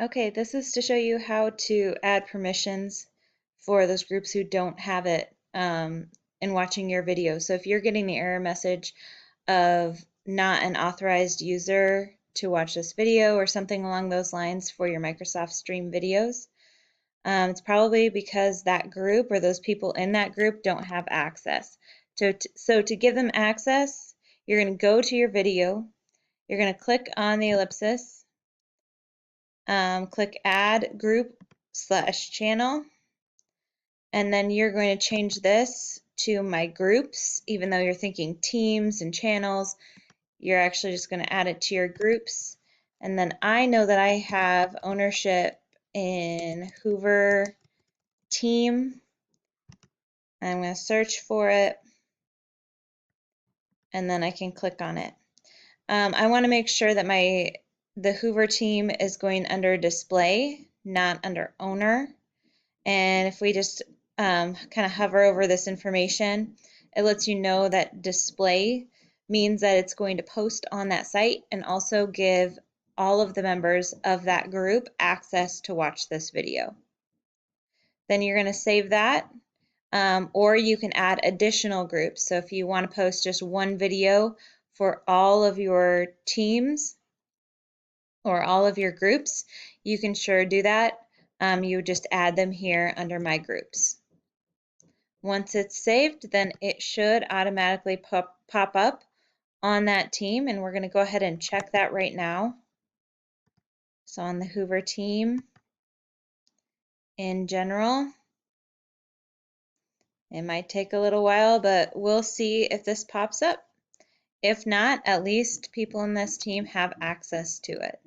Okay, this is to show you how to add permissions for those groups who don't have it in watching your video. So if you're getting the error message of not an authorized user to watch this video or something along those lines for your Microsoft Stream videos, it's probably because that group or those people in that group don't have access. So to give them access, you're going to go to your video, you're going to click on the ellipsis, click add group/channel, and then you're going to change this to my groups. Even though you're thinking teams and channels, you're actually just going to add it to your groups. And then I know that I have ownership in Hoover team. I'm going to search for it, and then I can click on it. I want to make sure that the Hoover team is going under display, not under owner. And if we just kind of hover over this information, it lets you know that display means that it's going to post on that site and also give all of the members of that group access to watch this video. Then you're going to save that, or you can add additional groups. So if you want to post just one video for all of your teams or all of your groups, you can sure do that. You just add them here under My Groups. Once it's saved, then it should automatically pop up on that team, and we're going to go ahead and check that right now. So on the Hoover team in general, it might take a little while, but we'll see if this pops up. If not, at least people in this team have access to it.